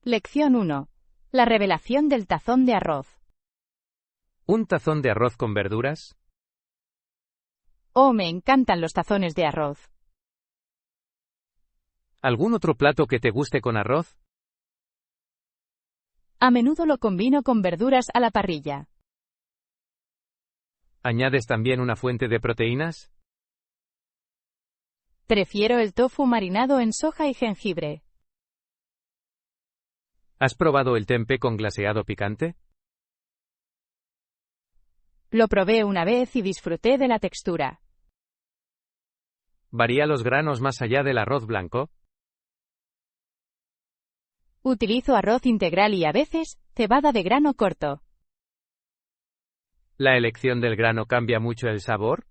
Lección 1. La revelación del tazón de arroz. ¿Un tazón de arroz con verduras? Oh, me encantan los tazones de arroz. ¿Algún otro plato que te guste con arroz? A menudo lo combino con verduras a la parrilla. ¿Añades también una fuente de proteínas? Prefiero el tofu marinado en soja y jengibre. ¿Has probado el tempeh con glaseado picante? Lo probé una vez y disfruté de la textura. ¿Varía los granos más allá del arroz blanco? Utilizo arroz integral y a veces, cebada de grano corto. ¿La elección del grano cambia mucho el sabor?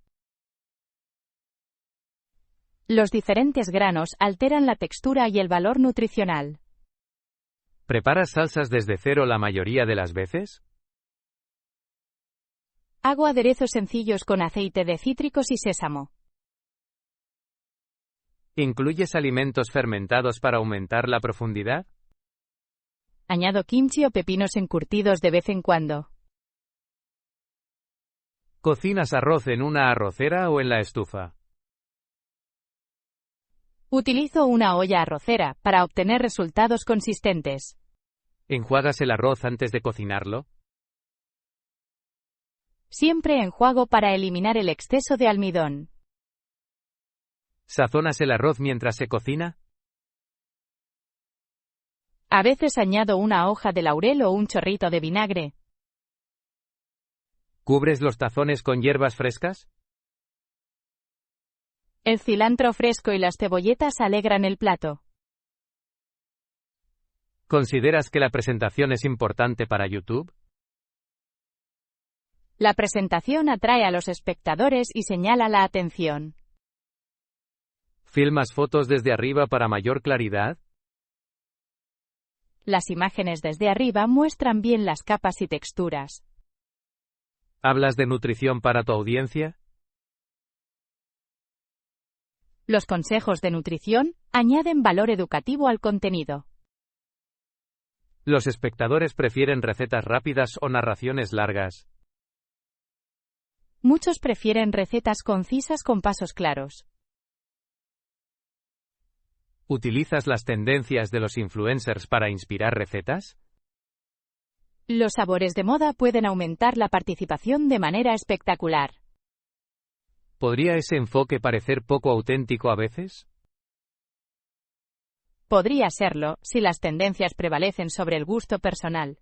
Los diferentes granos alteran la textura y el valor nutricional. ¿Preparas salsas desde cero la mayoría de las veces? Hago aderezos sencillos con aceite de cítricos y sésamo. ¿Incluyes alimentos fermentados para aumentar la profundidad? Añado kimchi o pepinos encurtidos de vez en cuando. ¿Cocinas arroz en una arrocera o en la estufa? Utilizo una olla arrocera para obtener resultados consistentes. ¿Enjuagas el arroz antes de cocinarlo? Siempre enjuago para eliminar el exceso de almidón. ¿Sazonas el arroz mientras se cocina? A veces añado una hoja de laurel o un chorrito de vinagre. ¿Cubres los tazones con hierbas frescas? El cilantro fresco y las cebolletas alegran el plato. ¿Consideras que la presentación es importante para YouTube? La presentación atrae a los espectadores y señala la atención. ¿Filmas fotos desde arriba para mayor claridad? Las imágenes desde arriba muestran bien las capas y texturas. ¿Hablas de nutrición para tu audiencia? Los consejos de nutrición añaden valor educativo al contenido. ¿Los espectadores prefieren recetas rápidas o narraciones largas? Muchos prefieren recetas concisas con pasos claros. ¿Utilizas las tendencias de los influencers para inspirar recetas? Los sabores de moda pueden aumentar la participación de manera espectacular. ¿Podría ese enfoque parecer poco auténtico a veces? Podría serlo, si las tendencias prevalecen sobre el gusto personal.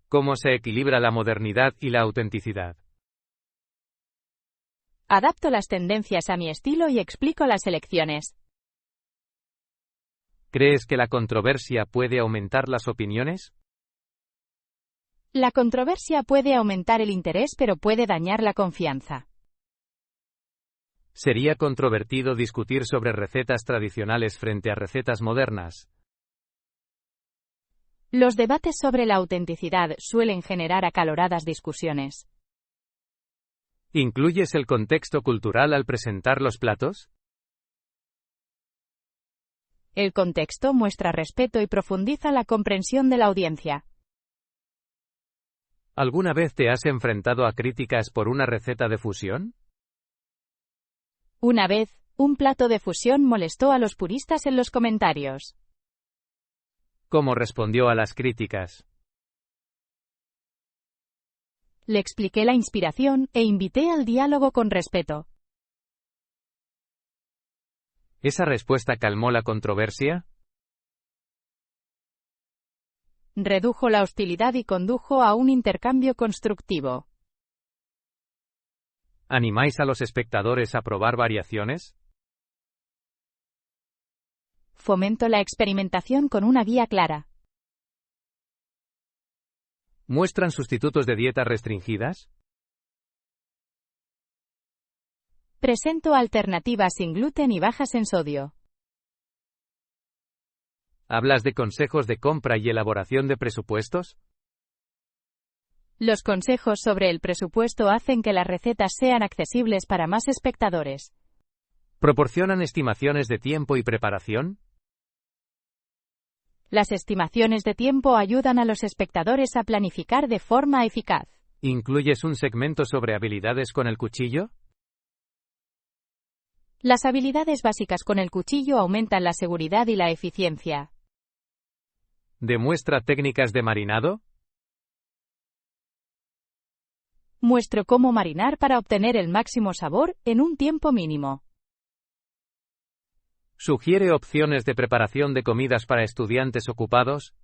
¿Cómo se equilibra la modernidad y la autenticidad? Adapto las tendencias a mi estilo y explico las elecciones. ¿Crees que la controversia puede aumentar las opiniones? La controversia puede aumentar el interés, pero puede dañar la confianza. ¿Sería controvertido discutir sobre recetas tradicionales frente a recetas modernas? Los debates sobre la autenticidad suelen generar acaloradas discusiones. ¿Incluyes el contexto cultural al presentar los platos? El contexto muestra respeto y profundiza la comprensión de la audiencia. ¿Alguna vez te has enfrentado a críticas por una receta de fusión? Una vez, un plato de fusión molestó a los puristas en los comentarios. ¿Cómo respondió a las críticas? Le expliqué la inspiración e invité al diálogo con respeto. ¿Esa respuesta calmó la controversia? Redujo la hostilidad y condujo a un intercambio constructivo. ¿Animáis a los espectadores a probar variaciones? Fomento la experimentación con una guía clara. ¿Muestran sustitutos de dietas restringidas? Presento alternativas sin gluten y bajas en sodio. ¿Hablas de consejos de compra y elaboración de presupuestos? Los consejos sobre el presupuesto hacen que las recetas sean accesibles para más espectadores. ¿Proporcionan estimaciones de tiempo y preparación? Las estimaciones de tiempo ayudan a los espectadores a planificar de forma eficaz. ¿Incluyes un segmento sobre habilidades con el cuchillo? Las habilidades básicas con el cuchillo aumentan la seguridad y la eficiencia. ¿Demuestra técnicas de marinado? Muestro cómo marinar para obtener el máximo sabor en un tiempo mínimo. ¿Sugiere opciones de preparación de comidas para estudiantes ocupados?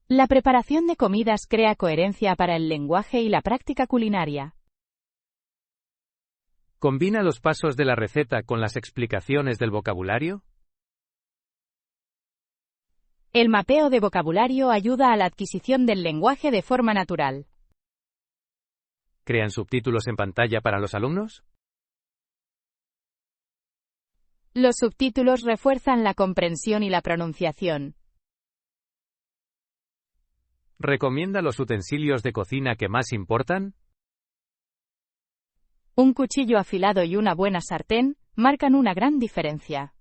La preparación de comidas crea coherencia para el lenguaje y la práctica culinaria. ¿Combina los pasos de la receta con las explicaciones del vocabulario? El mapeo de vocabulario ayuda a la adquisición del lenguaje de forma natural. ¿Crean subtítulos en pantalla para los alumnos? Los subtítulos refuerzan la comprensión y la pronunciación. ¿Recomienda los utensilios de cocina que más importan? Un cuchillo afilado y una buena sartén marcan una gran diferencia.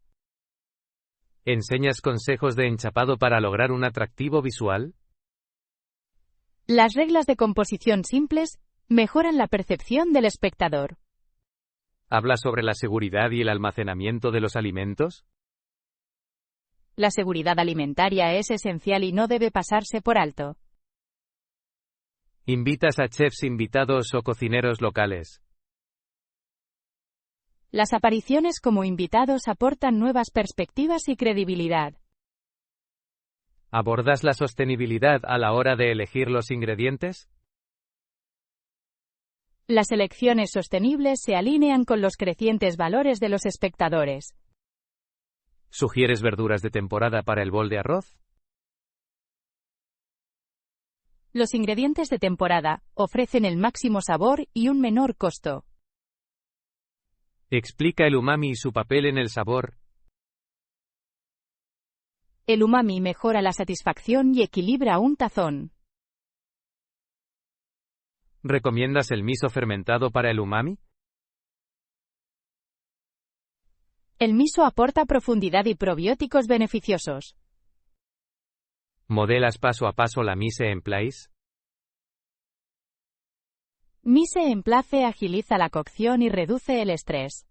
¿Enseñas consejos de enchapado para lograr un atractivo visual? Las reglas de composición simples mejoran la percepción del espectador. ¿Habla sobre la seguridad y el almacenamiento de los alimentos? La seguridad alimentaria es esencial y no debe pasarse por alto. ¿Invitas a chefs invitados o cocineros locales? Las apariciones como invitados aportan nuevas perspectivas y credibilidad. ¿Abordas la sostenibilidad a la hora de elegir los ingredientes? Las elecciones sostenibles se alinean con los crecientes valores de los espectadores. ¿Sugieres verduras de temporada para el bol de arroz? Los ingredientes de temporada ofrecen el máximo sabor y un menor costo. Explica el umami y su papel en el sabor. El umami mejora la satisfacción y equilibra un tazón. ¿Recomiendas el miso fermentado para el umami? El miso aporta profundidad y probióticos beneficiosos. ¿Modelas paso a paso la mise en place? Mise en place agiliza la cocción y reduce el estrés.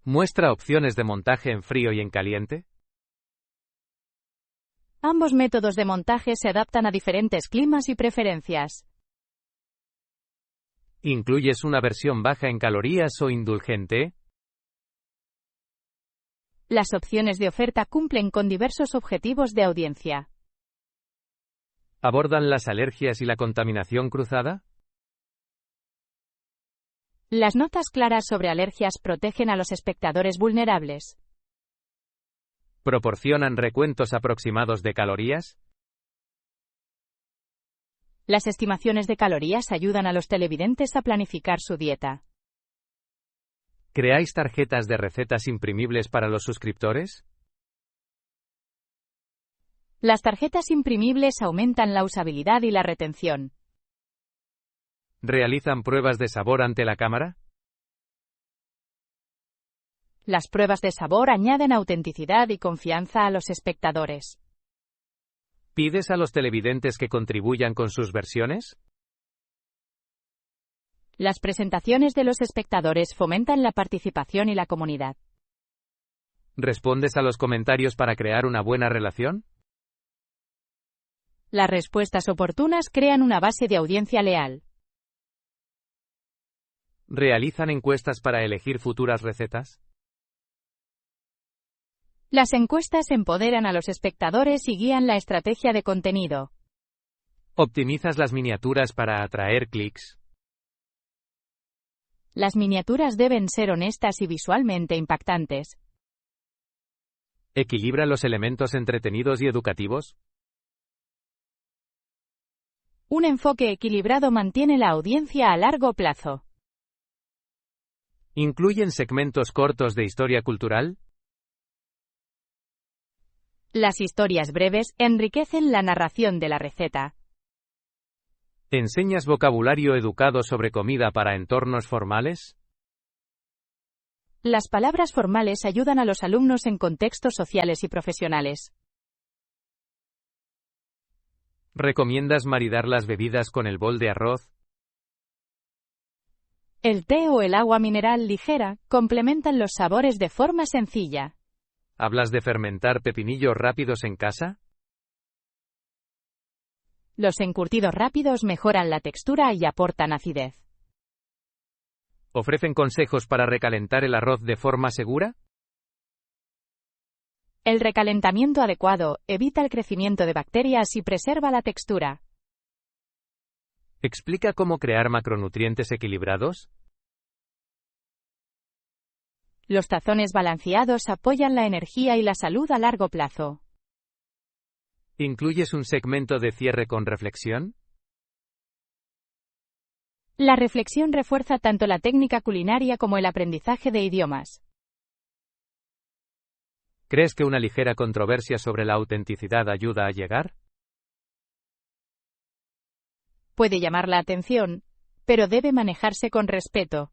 ¿Muestra opciones de montaje en frío y en caliente? Ambos métodos de montaje se adaptan a diferentes climas y preferencias. ¿Incluyes una versión baja en calorías o indulgente? Las opciones de oferta cumplen con diversos objetivos de audiencia. ¿Abordan las alergias y la contaminación cruzada? Las notas claras sobre alergias protegen a los espectadores vulnerables. ¿Proporcionan recuentos aproximados de calorías? Las estimaciones de calorías ayudan a los televidentes a planificar su dieta. ¿Creáis tarjetas de recetas imprimibles para los suscriptores? Las tarjetas imprimibles aumentan la usabilidad y la retención. ¿Realizan pruebas de sabor ante la cámara? Las pruebas de sabor añaden autenticidad y confianza a los espectadores. ¿Pides a los televidentes que contribuyan con sus versiones? Las presentaciones de los espectadores fomentan la participación y la comunidad. ¿Respondes a los comentarios para crear una buena relación? Las respuestas oportunas crean una base de audiencia leal. ¿Realizan encuestas para elegir futuras recetas? Las encuestas empoderan a los espectadores y guían la estrategia de contenido. ¿Optimizas las miniaturas para atraer clics? Las miniaturas deben ser honestas y visualmente impactantes. ¿Equilibra los elementos entretenidos y educativos? Un enfoque equilibrado mantiene la audiencia a largo plazo. ¿Incluyen segmentos cortos de historia cultural? Las historias breves enriquecen la narración de la receta. ¿Enseñas vocabulario educado sobre comida para entornos formales? Las palabras formales ayudan a los alumnos en contextos sociales y profesionales. ¿Recomiendas maridar las bebidas con el bol de arroz? El té o el agua mineral ligera complementan los sabores de forma sencilla. ¿Hablas de fermentar pepinillos rápidos en casa? Los encurtidos rápidos mejoran la textura y aportan acidez. ¿Ofrecen consejos para recalentar el arroz de forma segura? El recalentamiento adecuado evita el crecimiento de bacterias y preserva la textura. ¿Explica cómo crear macronutrientes equilibrados? Los tazones balanceados apoyan la energía y la salud a largo plazo. ¿Incluyes un segmento de cierre con reflexión? La reflexión refuerza tanto la técnica culinaria como el aprendizaje de idiomas. ¿Crees que una ligera controversia sobre la autenticidad ayuda a llegar? Puede llamar la atención, pero debe manejarse con respeto.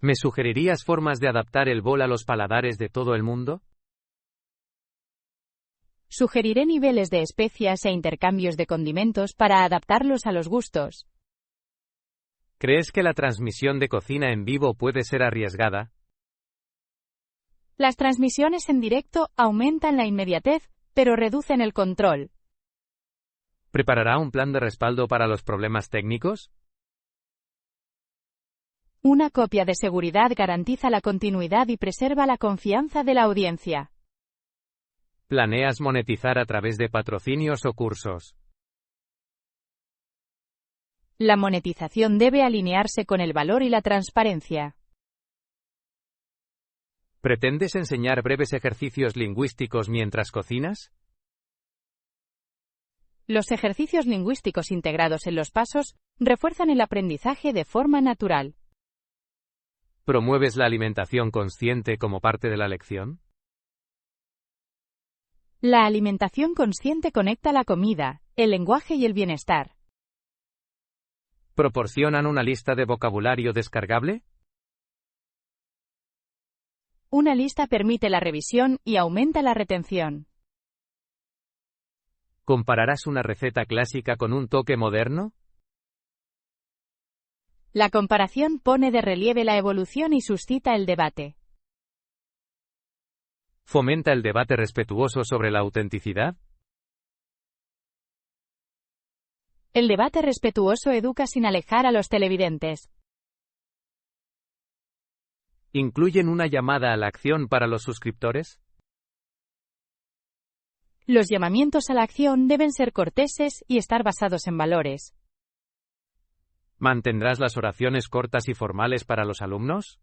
¿Me sugerirías formas de adaptar el bol a los paladares de todo el mundo? Sugeriré niveles de especias e intercambios de condimentos para adaptarlos a los gustos. ¿Crees que la transmisión de cocina en vivo puede ser arriesgada? Las transmisiones en directo aumentan la inmediatez, pero reducen el control. ¿Preparará un plan de respaldo para los problemas técnicos? Una copia de seguridad garantiza la continuidad y preserva la confianza de la audiencia. ¿Planeas monetizar a través de patrocinios o cursos? La monetización debe alinearse con el valor y la transparencia. ¿Pretendes enseñar breves ejercicios lingüísticos mientras cocinas? Los ejercicios lingüísticos integrados en los pasos refuerzan el aprendizaje de forma natural. ¿Promueves la alimentación consciente como parte de la lección? La alimentación consciente conecta la comida, el lenguaje y el bienestar. ¿Proporcionan una lista de vocabulario descargable? Una lista permite la revisión y aumenta la retención. ¿Compararás una receta clásica con un toque moderno? La comparación pone de relieve la evolución y suscita el debate. ¿Fomenta el debate respetuoso sobre la autenticidad? El debate respetuoso educa sin alejar a los televidentes. ¿Incluyen una llamada a la acción para los suscriptores? Los llamamientos a la acción deben ser corteses y estar basados en valores. ¿Mantendrás las oraciones cortas y formales para los alumnos?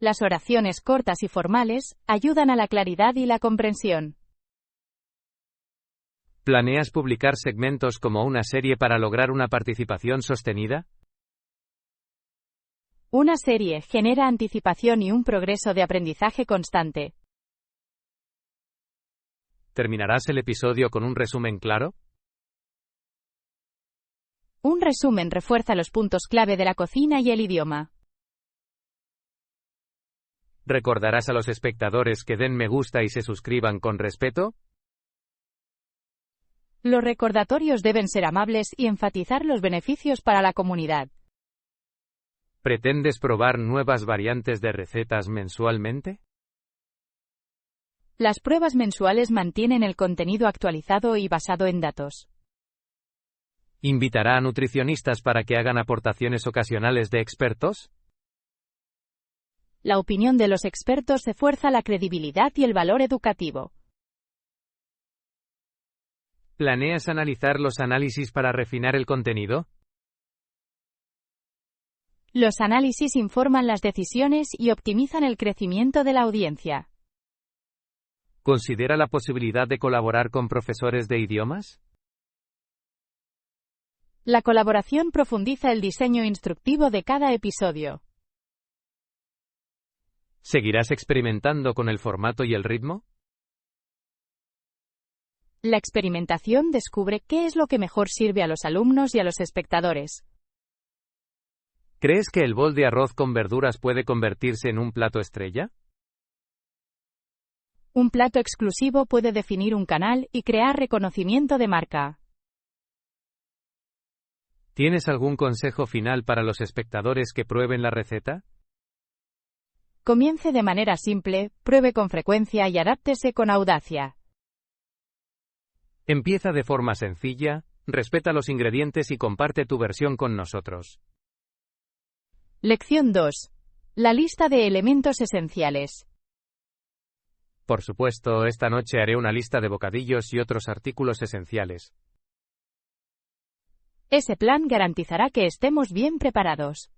Las oraciones cortas y formales ayudan a la claridad y la comprensión. ¿Planeas publicar segmentos como una serie para lograr una participación sostenida? Una serie genera anticipación y un progreso de aprendizaje constante. ¿Terminarás el episodio con un resumen claro? Un resumen refuerza los puntos clave de la cocina y el idioma. ¿Recordarás a los espectadores que den me gusta y se suscriban con respeto? Los recordatorios deben ser amables y enfatizar los beneficios para la comunidad. ¿Pretendes probar nuevas variantes de recetas mensualmente? Las pruebas mensuales mantienen el contenido actualizado y basado en datos. ¿Invitará a nutricionistas para que hagan aportaciones ocasionales de expertos? La opinión de los expertos refuerza la credibilidad y el valor educativo. ¿Planeas analizar los análisis para refinar el contenido? Los análisis informan las decisiones y optimizan el crecimiento de la audiencia. ¿Considera la posibilidad de colaborar con profesores de idiomas? La colaboración profundiza el diseño instructivo de cada episodio. ¿Seguirás experimentando con el formato y el ritmo? La experimentación descubre qué es lo que mejor sirve a los alumnos y a los espectadores. ¿Crees que el bol de arroz con verduras puede convertirse en un plato estrella? Un plato exclusivo puede definir un canal y crear reconocimiento de marca. ¿Tienes algún consejo final para los espectadores que prueben la receta? Comience de manera simple, pruebe con frecuencia y adáptese con audacia. Empieza de forma sencilla, respeta los ingredientes y comparte tu versión con nosotros. Lección 2. La lista de elementos esenciales. Por supuesto, esta noche haré una lista de bocadillos y otros artículos esenciales. Ese plan garantizará que estemos bien preparados.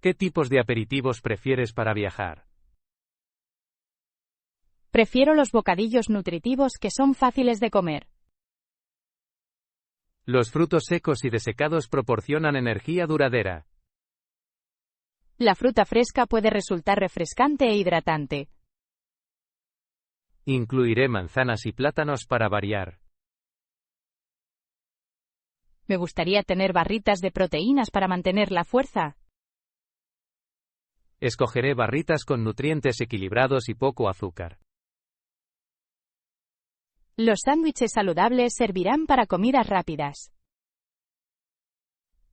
¿Qué tipos de aperitivos prefieres para viajar? Prefiero los bocadillos nutritivos que son fáciles de comer. Los frutos secos y desecados proporcionan energía duradera. La fruta fresca puede resultar refrescante e hidratante. Incluiré manzanas y plátanos para variar. Me gustaría tener barritas de proteínas para mantener la fuerza. Escogeré barritas con nutrientes equilibrados y poco azúcar. Los sándwiches saludables servirán para comidas rápidas.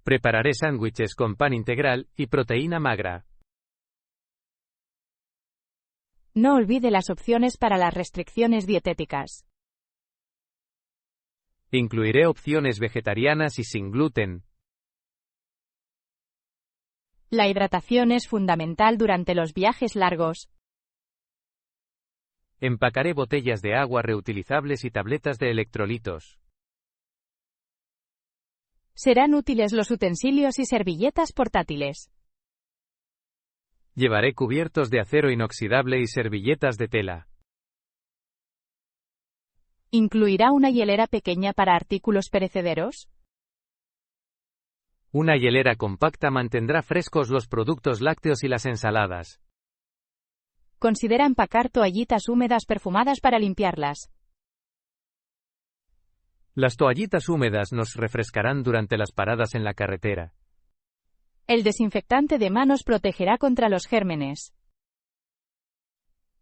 Prepararé sándwiches con pan integral y proteína magra. No olvide las opciones para las restricciones dietéticas. Incluiré opciones vegetarianas y sin gluten. La hidratación es fundamental durante los viajes largos. Empacaré botellas de agua reutilizables y tabletas de electrolitos. Serán útiles los utensilios y servilletas portátiles. Llevaré cubiertos de acero inoxidable y servilletas de tela. ¿Incluirá una hielera pequeña para artículos perecederos? Una hielera compacta mantendrá frescos los productos lácteos y las ensaladas. Considera empacar toallitas húmedas perfumadas para limpiarlas. Las toallitas húmedas nos refrescarán durante las paradas en la carretera. El desinfectante de manos protegerá contra los gérmenes.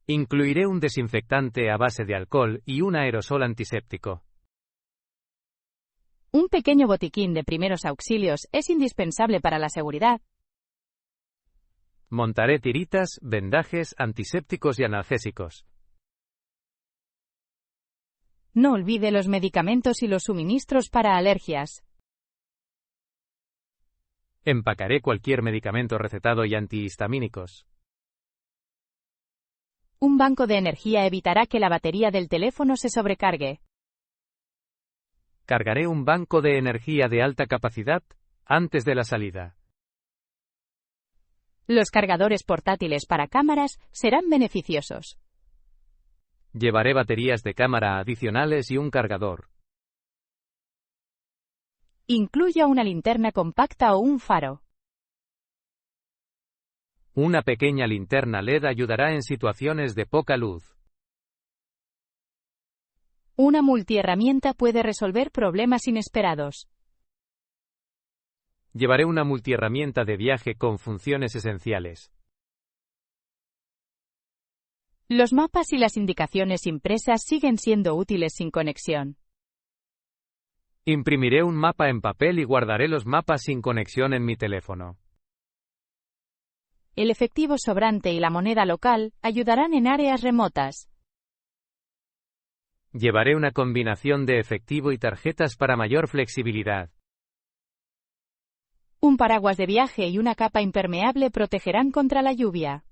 Incluiré un desinfectante a base de alcohol y un aerosol antiséptico. Un pequeño botiquín de primeros auxilios es indispensable para la seguridad. Montaré tiritas, vendajes, antisépticos y analgésicos. No olvide los medicamentos y los suministros para alergias. Empacaré cualquier medicamento recetado y antihistamínicos. Un banco de energía evitará que la batería del teléfono se sobrecargue. Cargaré un banco de energía de alta capacidad antes de la salida. Los cargadores portátiles para cámaras serán beneficiosos. Llevaré baterías de cámara adicionales y un cargador. Incluya una linterna compacta o un faro. Una pequeña linterna LED ayudará en situaciones de poca luz. Una multiherramienta puede resolver problemas inesperados. Llevaré una multiherramienta de viaje con funciones esenciales. Los mapas y las indicaciones impresas siguen siendo útiles sin conexión. Imprimiré un mapa en papel y guardaré los mapas sin conexión en mi teléfono. El efectivo sobrante y la moneda local ayudarán en áreas remotas. Llevaré una combinación de efectivo y tarjetas para mayor flexibilidad. Un paraguas de viaje y una capa impermeable protegerán contra la lluvia.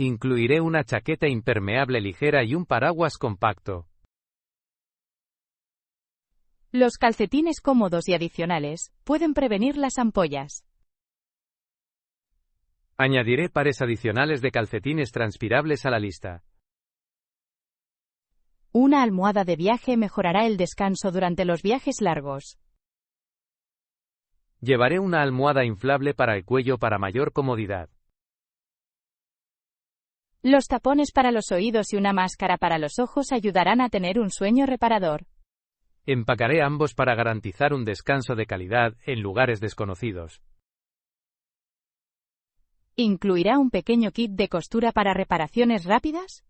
Incluiré una chaqueta impermeable ligera y un paraguas compacto. Los calcetines cómodos y adicionales pueden prevenir las ampollas. Añadiré pares adicionales de calcetines transpirables a la lista. Una almohada de viaje mejorará el descanso durante los viajes largos. Llevaré una almohada inflable para el cuello para mayor comodidad. Los tapones para los oídos y una máscara para los ojos ayudarán a tener un sueño reparador. Empacaré ambos para garantizar un descanso de calidad en lugares desconocidos. ¿Incluirá un pequeño kit de costura para reparaciones rápidas?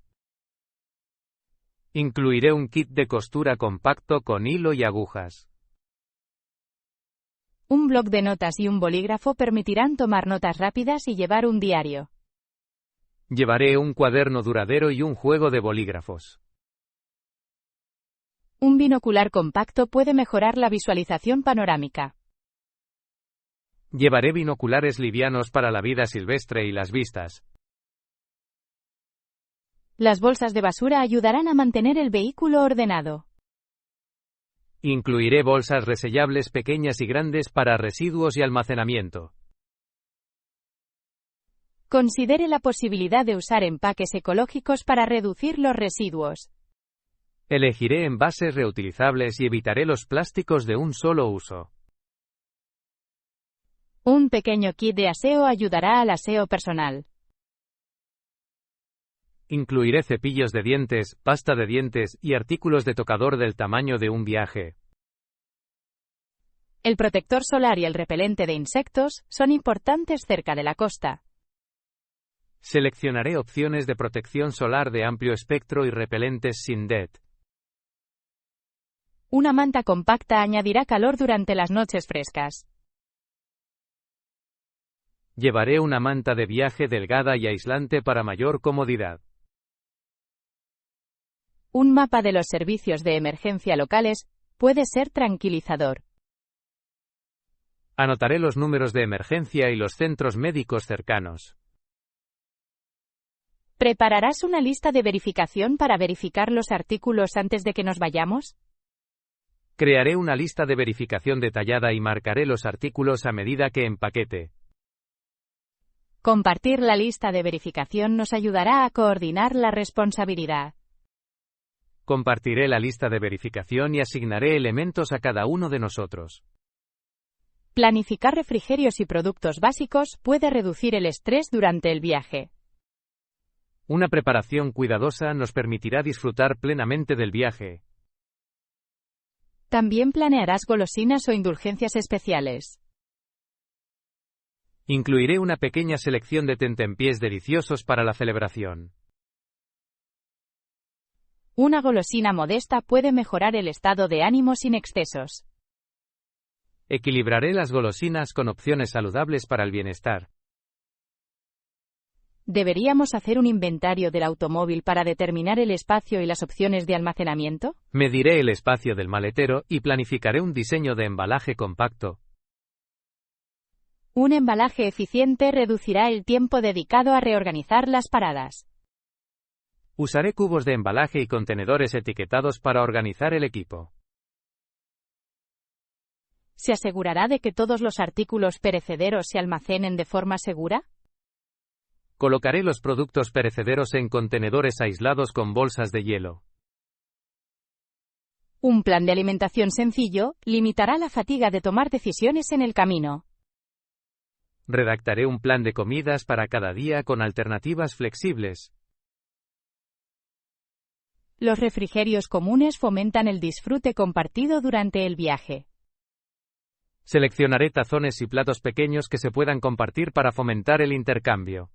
Incluiré un kit de costura compacto con hilo y agujas. Un bloc de notas y un bolígrafo permitirán tomar notas rápidas y llevar un diario. Llevaré un cuaderno duradero y un juego de bolígrafos. Un binocular compacto puede mejorar la visualización panorámica. Llevaré binoculares livianos para la vida silvestre y las vistas. Las bolsas de basura ayudarán a mantener el vehículo ordenado. Incluiré bolsas resellables pequeñas y grandes para residuos y almacenamiento. Considere la posibilidad de usar empaques ecológicos para reducir los residuos. Elegiré envases reutilizables y evitaré los plásticos de un solo uso. Un pequeño kit de aseo ayudará al aseo personal. Incluiré cepillos de dientes, pasta de dientes y artículos de tocador del tamaño de un viaje. El protector solar y el repelente de insectos son importantes cerca de la costa. Seleccionaré opciones de protección solar de amplio espectro y repelentes sin DET. Una manta compacta añadirá calor durante las noches frescas. Llevaré una manta de viaje delgada y aislante para mayor comodidad. Un mapa de los servicios de emergencia locales puede ser tranquilizador. Anotaré los números de emergencia y los centros médicos cercanos. ¿Prepararás una lista de verificación para verificar los artículos antes de que nos vayamos? Crearé una lista de verificación detallada y marcaré los artículos a medida que empaquete. Compartir la lista de verificación nos ayudará a coordinar la responsabilidad. Compartiré la lista de verificación y asignaré elementos a cada uno de nosotros. Planificar refrigerios y productos básicos puede reducir el estrés durante el viaje. Una preparación cuidadosa nos permitirá disfrutar plenamente del viaje. También planearás golosinas o indulgencias especiales. Incluiré una pequeña selección de tentempiés deliciosos para la celebración. Una golosina modesta puede mejorar el estado de ánimo sin excesos. Equilibraré las golosinas con opciones saludables para el bienestar. ¿Deberíamos hacer un inventario del automóvil para determinar el espacio y las opciones de almacenamiento? Mediré el espacio del maletero y planificaré un diseño de embalaje compacto. Un embalaje eficiente reducirá el tiempo dedicado a reorganizar las paradas. Usaré cubos de embalaje y contenedores etiquetados para organizar el equipo. ¿Se asegurará de que todos los artículos perecederos se almacenen de forma segura? Colocaré los productos perecederos en contenedores aislados con bolsas de hielo. Un plan de alimentación sencillo limitará la fatiga de tomar decisiones en el camino. Redactaré un plan de comidas para cada día con alternativas flexibles. Los refrigerios comunes fomentan el disfrute compartido durante el viaje. Seleccionaré tazones y platos pequeños que se puedan compartir para fomentar el intercambio.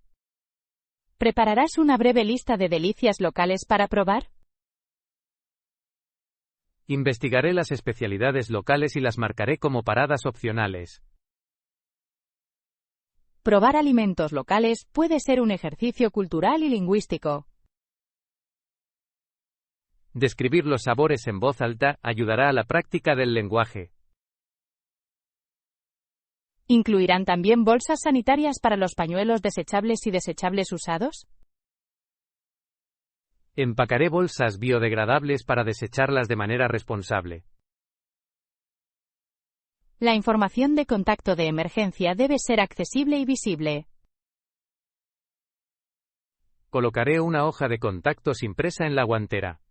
¿Prepararás una breve lista de delicias locales para probar? Investigaré las especialidades locales y las marcaré como paradas opcionales. Probar alimentos locales puede ser un ejercicio cultural y lingüístico. Describir los sabores en voz alta ayudará a la práctica del lenguaje. ¿Incluirán también bolsas sanitarias para los pañuelos desechables y desechables usados? Empacaré bolsas biodegradables para desecharlas de manera responsable. La información de contacto de emergencia debe ser accesible y visible. Colocaré una hoja de contactos impresa en la guantera.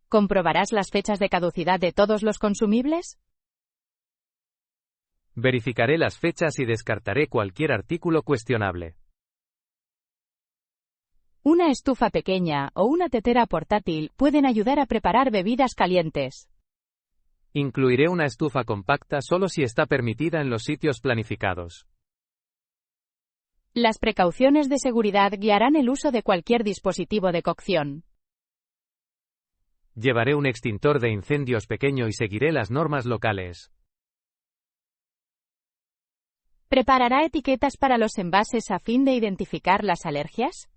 ¿Comprobarás las fechas de caducidad de todos los consumibles? Verificaré las fechas y descartaré cualquier artículo cuestionable. Una estufa pequeña o una tetera portátil pueden ayudar a preparar bebidas calientes. Incluiré una estufa compacta solo si está permitida en los sitios planificados. Las precauciones de seguridad guiarán el uso de cualquier dispositivo de cocción. Llevaré un extintor de incendios pequeño y seguiré las normas locales. ¿Preparará etiquetas para los envases a fin de identificar las alergias?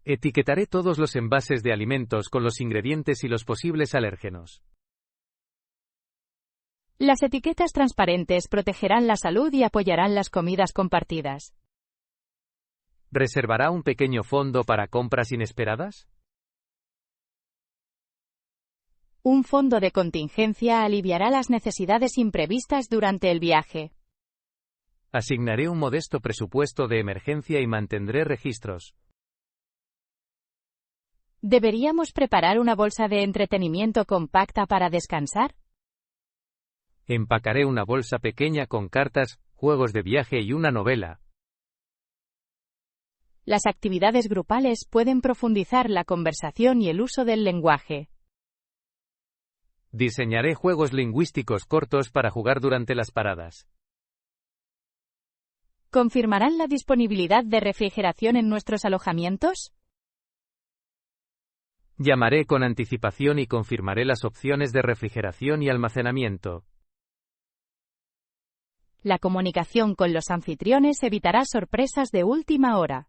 Etiquetaré todos los envases de alimentos con los ingredientes y los posibles alérgenos. Las etiquetas transparentes protegerán la salud y apoyarán las comidas compartidas. ¿Reservará un pequeño fondo para compras inesperadas? Un fondo de contingencia aliviará las necesidades imprevistas durante el viaje. Asignaré un modesto presupuesto de emergencia y mantendré registros. ¿Deberíamos preparar una bolsa de entretenimiento compacta para descansar? Empacaré una bolsa pequeña con cartas, juegos de viaje y una novela. Las actividades grupales pueden profundizar la conversación y el uso del lenguaje. Diseñaré juegos lingüísticos cortos para jugar durante las paradas. ¿Confirmarán la disponibilidad de refrigeración en nuestros alojamientos? Llamaré con anticipación y confirmaré las opciones de refrigeración y almacenamiento. La comunicación con los anfitriones evitará sorpresas de última hora.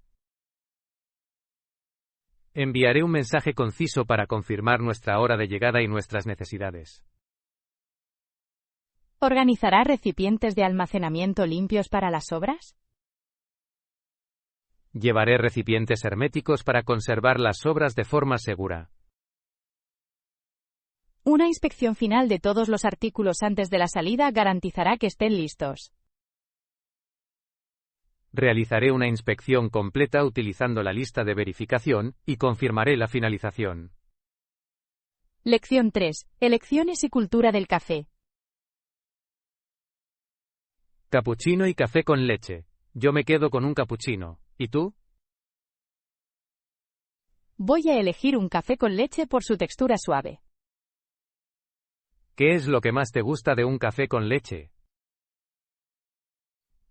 Enviaré un mensaje conciso para confirmar nuestra hora de llegada y nuestras necesidades. ¿Organizará recipientes de almacenamiento limpios para las sobras? Llevaré recipientes herméticos para conservar las sobras de forma segura. Una inspección final de todos los artículos antes de la salida garantizará que estén listos. Realizaré una inspección completa utilizando la lista de verificación y confirmaré la finalización. Lección 3. Elecciones y cultura del café. Capuchino y café con leche. Yo me quedo con un capuchino. ¿Y tú? Voy a elegir un café con leche por su textura suave. ¿Qué es lo que más te gusta de un café con leche?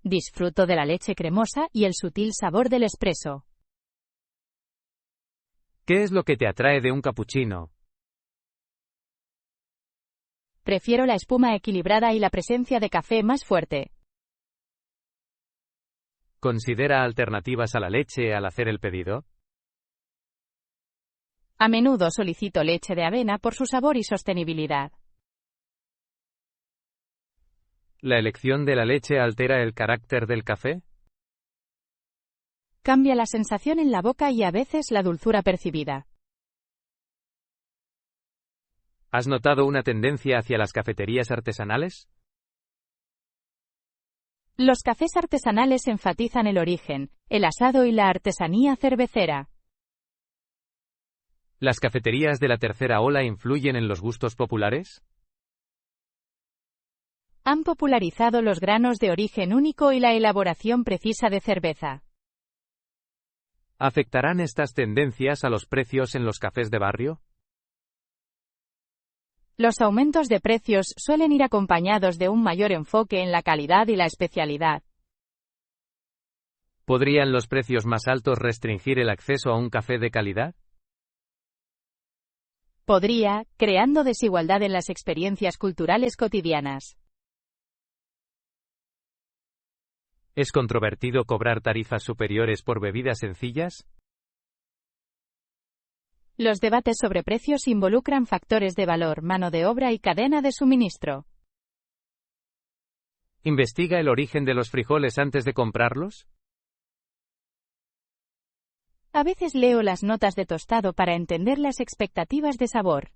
Disfruto de la leche cremosa y el sutil sabor del espresso. ¿Qué es lo que te atrae de un capuchino? Prefiero la espuma equilibrada y la presencia de café más fuerte. ¿Considera alternativas a la leche al hacer el pedido? A menudo solicito leche de avena por su sabor y sostenibilidad. ¿La elección de la leche altera el carácter del café? Cambia la sensación en la boca y a veces la dulzura percibida. ¿Has notado una tendencia hacia las cafeterías artesanales? Los cafés artesanales enfatizan el origen, el asado y la artesanía cervecera. ¿Las cafeterías de la tercera ola influyen en los gustos populares? Han popularizado los granos de origen único y la elaboración precisa de cerveza. ¿Afectarán estas tendencias a los precios en los cafés de barrio? Los aumentos de precios suelen ir acompañados de un mayor enfoque en la calidad y la especialidad. ¿Podrían los precios más altos restringir el acceso a un café de calidad? Podría, creando desigualdad en las experiencias culturales cotidianas. ¿Es controvertido cobrar tarifas superiores por bebidas sencillas? Los debates sobre precios involucran factores de valor, mano de obra y cadena de suministro. ¿Investiga el origen de los frijoles antes de comprarlos? A veces leo las notas de tostado para entender las expectativas de sabor.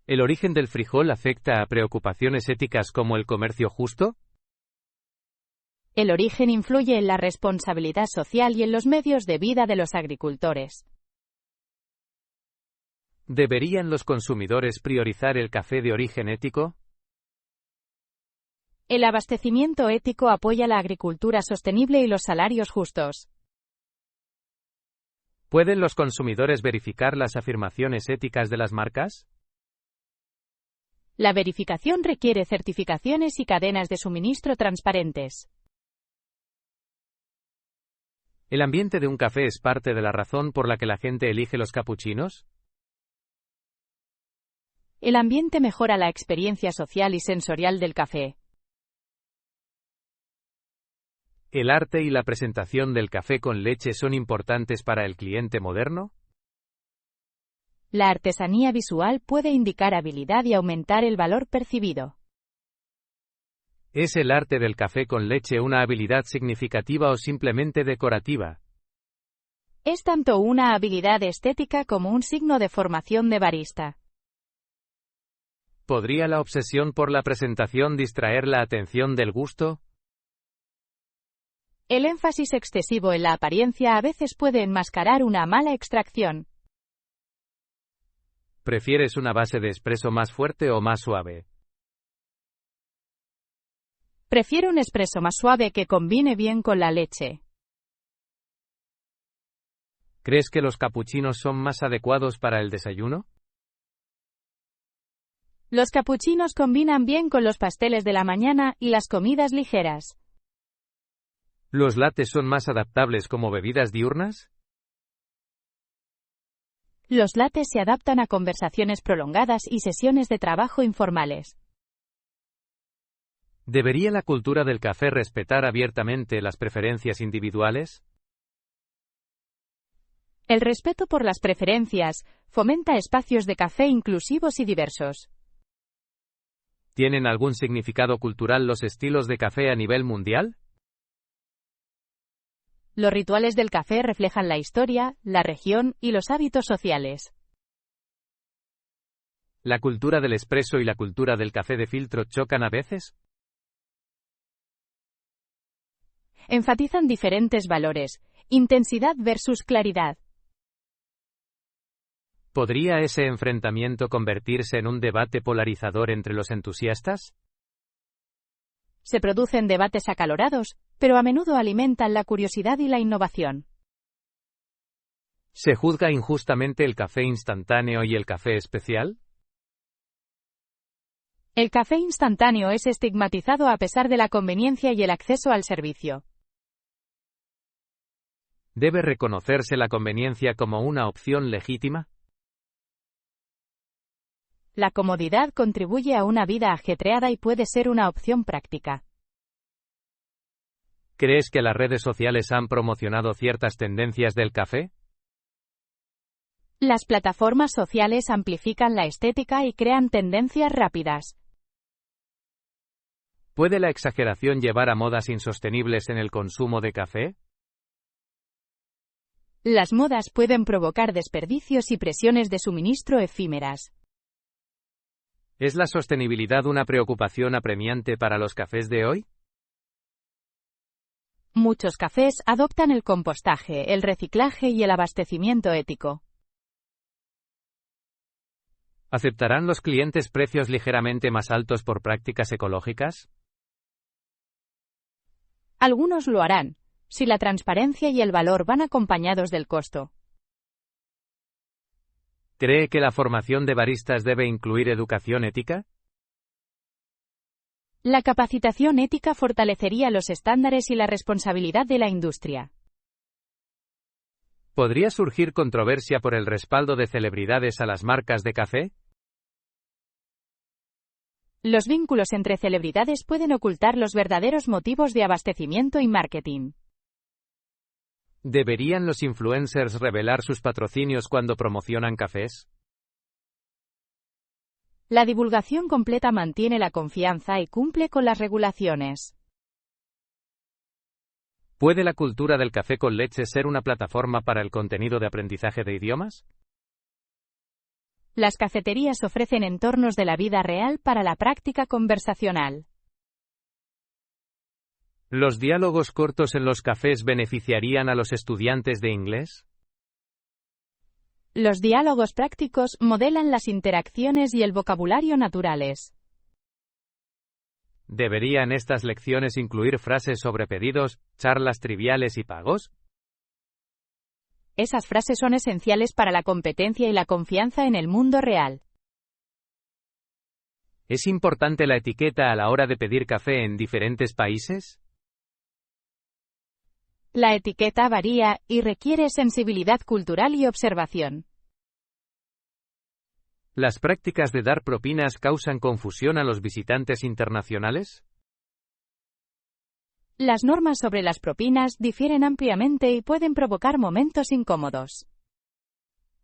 ¿El origen del frijol afecta a preocupaciones éticas como el comercio justo? El origen influye en la responsabilidad social y en los medios de vida de los agricultores. ¿Deberían los consumidores priorizar el café de origen ético? El abastecimiento ético apoya la agricultura sostenible y los salarios justos. ¿Pueden los consumidores verificar las afirmaciones éticas de las marcas? La verificación requiere certificaciones y cadenas de suministro transparentes. ¿El ambiente de un café es parte de la razón por la que la gente elige los capuchinos? El ambiente mejora la experiencia social y sensorial del café. ¿El arte y la presentación del café con leche son importantes para el cliente moderno? La artesanía visual puede indicar habilidad y aumentar el valor percibido. ¿Es el arte del café con leche una habilidad significativa o simplemente decorativa? Es tanto una habilidad estética como un signo de formación de barista. ¿Podría la obsesión por la presentación distraer la atención del gusto? El énfasis excesivo en la apariencia a veces puede enmascarar una mala extracción. ¿Prefieres una base de espresso más fuerte o más suave? Prefiero un espresso más suave que combine bien con la leche. ¿Crees que los capuchinos son más adecuados para el desayuno? Los capuchinos combinan bien con los pasteles de la mañana y las comidas ligeras. ¿Los lattes son más adaptables como bebidas diurnas? Los lattes se adaptan a conversaciones prolongadas y sesiones de trabajo informales. ¿Debería la cultura del café respetar abiertamente las preferencias individuales? El respeto por las preferencias fomenta espacios de café inclusivos y diversos. ¿Tienen algún significado cultural los estilos de café a nivel mundial? Los rituales del café reflejan la historia, la región y los hábitos sociales. ¿La cultura del espresso y la cultura del café de filtro chocan a veces? Enfatizan diferentes valores, intensidad versus claridad. ¿Podría ese enfrentamiento convertirse en un debate polarizador entre los entusiastas? Se producen debates acalorados, pero a menudo alimentan la curiosidad y la innovación. ¿Se juzga injustamente el café instantáneo y el café especial? El café instantáneo es estigmatizado a pesar de la conveniencia y el acceso al servicio. ¿Debe reconocerse la conveniencia como una opción legítima? La comodidad contribuye a una vida ajetreada y puede ser una opción práctica. ¿Crees que las redes sociales han promocionado ciertas tendencias del café? Las plataformas sociales amplifican la estética y crean tendencias rápidas. ¿Puede la exageración llevar a modas insostenibles en el consumo de café? Las modas pueden provocar desperdicios y presiones de suministro efímeras. ¿Es la sostenibilidad una preocupación apremiante para los cafés de hoy? Muchos cafés adoptan el compostaje, el reciclaje y el abastecimiento ético. ¿Aceptarán los clientes precios ligeramente más altos por prácticas ecológicas? Algunos lo harán, si la transparencia y el valor van acompañados del costo. ¿Cree que la formación de baristas debe incluir educación ética? La capacitación ética fortalecería los estándares y la responsabilidad de la industria. ¿Podría surgir controversia por el respaldo de celebridades a las marcas de café? Los vínculos entre celebridades pueden ocultar los verdaderos motivos de abastecimiento y marketing. ¿Deberían los influencers revelar sus patrocinios cuando promocionan cafés? La divulgación completa mantiene la confianza y cumple con las regulaciones. ¿Puede la cultura del café con leche ser una plataforma para el contenido de aprendizaje de idiomas? Las cafeterías ofrecen entornos de la vida real para la práctica conversacional. ¿Los diálogos cortos en los cafés beneficiarían a los estudiantes de inglés? Los diálogos prácticos modelan las interacciones y el vocabulario naturales. ¿Deberían estas lecciones incluir frases sobre pedidos, charlas triviales y pagos? Esas frases son esenciales para la competencia y la confianza en el mundo real. ¿Es importante la etiqueta a la hora de pedir café en diferentes países? La etiqueta varía y requiere sensibilidad cultural y observación. ¿Las prácticas de dar propinas causan confusión a los visitantes internacionales? Las normas sobre las propinas difieren ampliamente y pueden provocar momentos incómodos.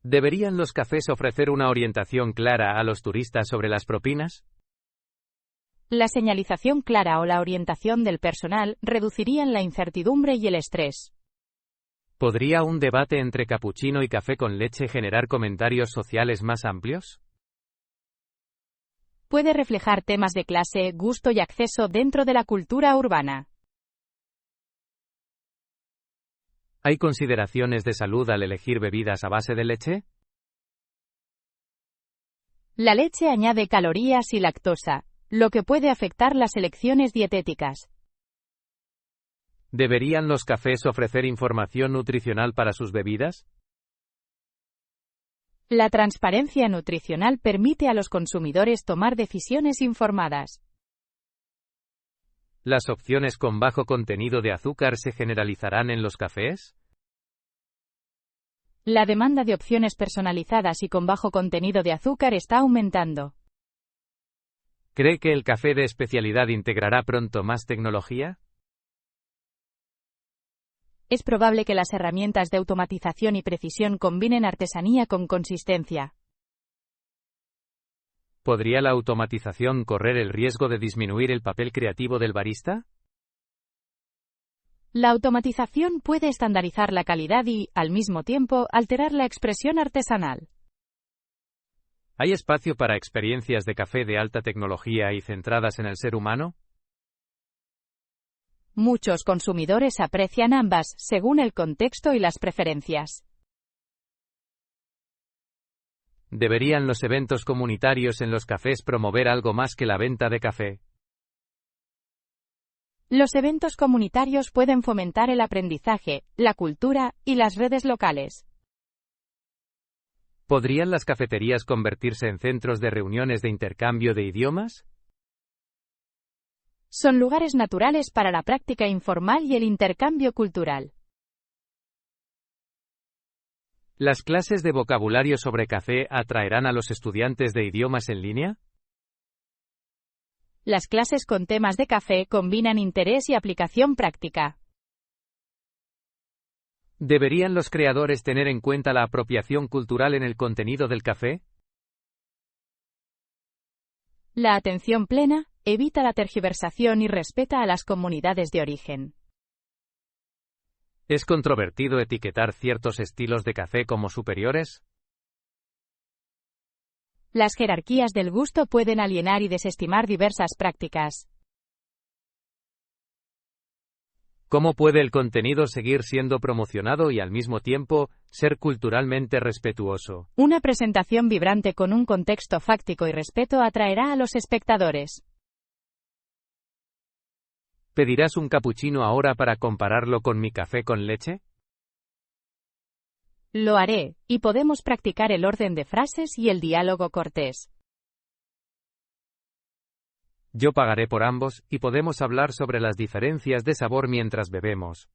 ¿Deberían los cafés ofrecer una orientación clara a los turistas sobre las propinas? La señalización clara o la orientación del personal reducirían la incertidumbre y el estrés. ¿Podría un debate entre capuchino y café con leche generar comentarios sociales más amplios? Puede reflejar temas de clase, gusto y acceso dentro de la cultura urbana. ¿Hay consideraciones de salud al elegir bebidas a base de leche? La leche añade calorías y lactosa, lo que puede afectar las elecciones dietéticas. ¿Deberían los cafés ofrecer información nutricional para sus bebidas? La transparencia nutricional permite a los consumidores tomar decisiones informadas. ¿Las opciones con bajo contenido de azúcar se generalizarán en los cafés? La demanda de opciones personalizadas y con bajo contenido de azúcar está aumentando. ¿Cree que el café de especialidad integrará pronto más tecnología? Es probable que las herramientas de automatización y precisión combinen artesanía con consistencia. ¿Podría la automatización correr el riesgo de disminuir el papel creativo del barista? La automatización puede estandarizar la calidad y, al mismo tiempo, alterar la expresión artesanal. ¿Hay espacio para experiencias de café de alta tecnología y centradas en el ser humano? Muchos consumidores aprecian ambas, según el contexto y las preferencias. ¿Deberían los eventos comunitarios en los cafés promover algo más que la venta de café? Los eventos comunitarios pueden fomentar el aprendizaje, la cultura y las redes locales. ¿Podrían las cafeterías convertirse en centros de reuniones de intercambio de idiomas? Son lugares naturales para la práctica informal y el intercambio cultural. ¿Las clases de vocabulario sobre café atraerán a los estudiantes de idiomas en línea? Las clases con temas de café combinan interés y aplicación práctica. ¿Deberían los creadores tener en cuenta la apropiación cultural en el contenido del café? La atención plena evita la tergiversación y respeta a las comunidades de origen. ¿Es controvertido etiquetar ciertos estilos de café como superiores? Las jerarquías del gusto pueden alienar y desestimar diversas prácticas. ¿Cómo puede el contenido seguir siendo promocionado y al mismo tiempo ser culturalmente respetuoso? Una presentación vibrante con un contexto fáctico y respeto atraerá a los espectadores. ¿Pedirás un capuchino ahora para compararlo con mi café con leche? Lo haré, y podemos practicar el orden de frases y el diálogo cortés. Yo pagaré por ambos, y podemos hablar sobre las diferencias de sabor mientras bebemos.